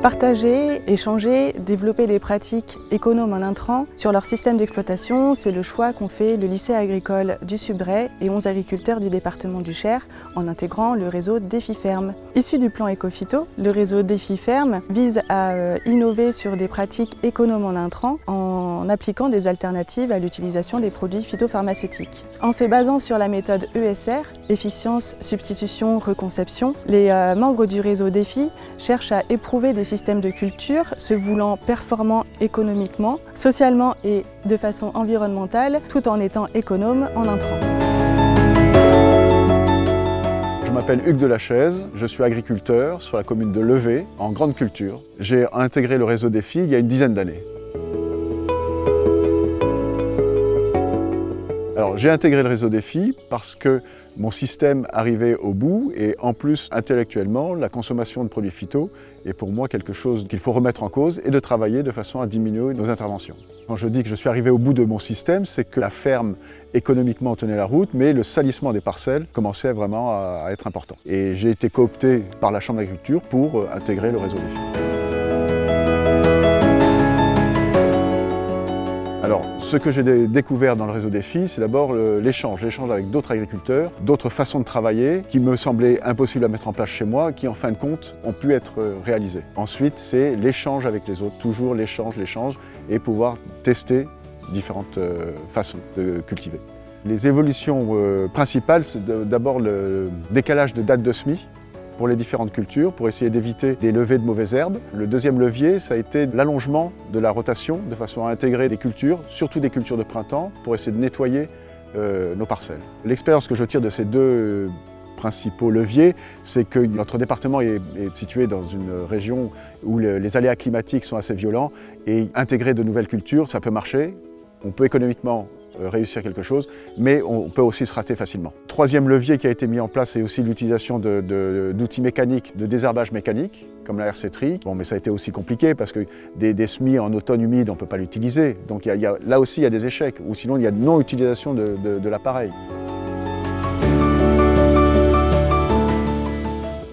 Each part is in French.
Partager, échanger, développer des pratiques économes en intrants sur leur système d'exploitation, c'est le choix qu'ont fait le lycée agricole du Subdret et 11 agriculteurs du département du Cher en intégrant le réseau DéfiFerme. Issu du plan Ecophyto, le réseau DéfiFerme vise à innover sur des pratiques économes en intrants en appliquant des alternatives à l'utilisation des produits phytopharmaceutiques. En se basant sur la méthode ESR, efficience, substitution, reconception, les membres du réseau Défi cherchent à éprouver des systèmes de culture se voulant performants économiquement, socialement et de façon environnementale, tout en étant économes en intrants. Je m'appelle Hugues Delachaise, je suis agriculteur sur la commune de Levée, en grande culture. J'ai intégré le réseau Défi il y a une dizaine d'années. Alors j'ai intégré le réseau Défi parce que mon système arrivait au bout et en plus intellectuellement la consommation de produits phyto est pour moi quelque chose qu'il faut remettre en cause et de travailler de façon à diminuer nos interventions. Quand je dis que je suis arrivé au bout de mon système, c'est que la ferme économiquement tenait la route, mais le salissement des parcelles commençait vraiment à être important. Et j'ai été coopté par la Chambre d'agriculture pour intégrer le réseau Défi. Alors, ce que j'ai découvert dans le réseau Défi, c'est d'abord l'échange avec d'autres agriculteurs, d'autres façons de travailler qui me semblaient impossibles à mettre en place chez moi, qui en fin de compte ont pu être réalisées. Ensuite, c'est l'échange avec les autres, toujours l'échange, et pouvoir tester différentes façons de cultiver. Les évolutions principales, c'est d'abord le décalage de date de semis pour les différentes cultures, pour essayer d'éviter des levées de mauvaises herbes. Le deuxième levier, ça a été l'allongement de la rotation, de façon à intégrer des cultures, surtout des cultures de printemps, pour essayer de nettoyer nos parcelles. L'expérience que je tire de ces deux principaux leviers, c'est que notre département est situé dans une région où les aléas climatiques sont assez violents, et intégrer de nouvelles cultures, ça peut marcher, on peut économiquement réussir quelque chose, mais on peut aussi se rater facilement. Troisième levier qui a été mis en place, c'est aussi l'utilisation d'outils mécaniques, de désherbage mécanique, comme la RC-Tri. Bon, mais ça a été aussi compliqué parce que des semis en automne humide, on ne peut pas l'utiliser. Donc là aussi, il y a des échecs, ou sinon il y a une non-utilisation de l'appareil.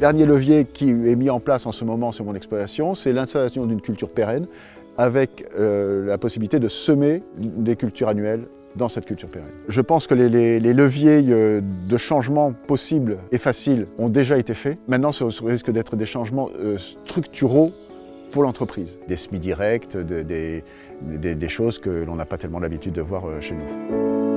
Dernier levier qui est mis en place en ce moment sur mon exploitation, c'est l'installation d'une culture pérenne avec la possibilité de semer des cultures annuelles dans cette culture pérenne. Je pense que les leviers de changement possibles et faciles ont déjà été faits. Maintenant, ce risque d'être des changements structuraux pour l'entreprise. Des semis directs, des choses que l'on n'a pas tellement l'habitude de voir chez nous.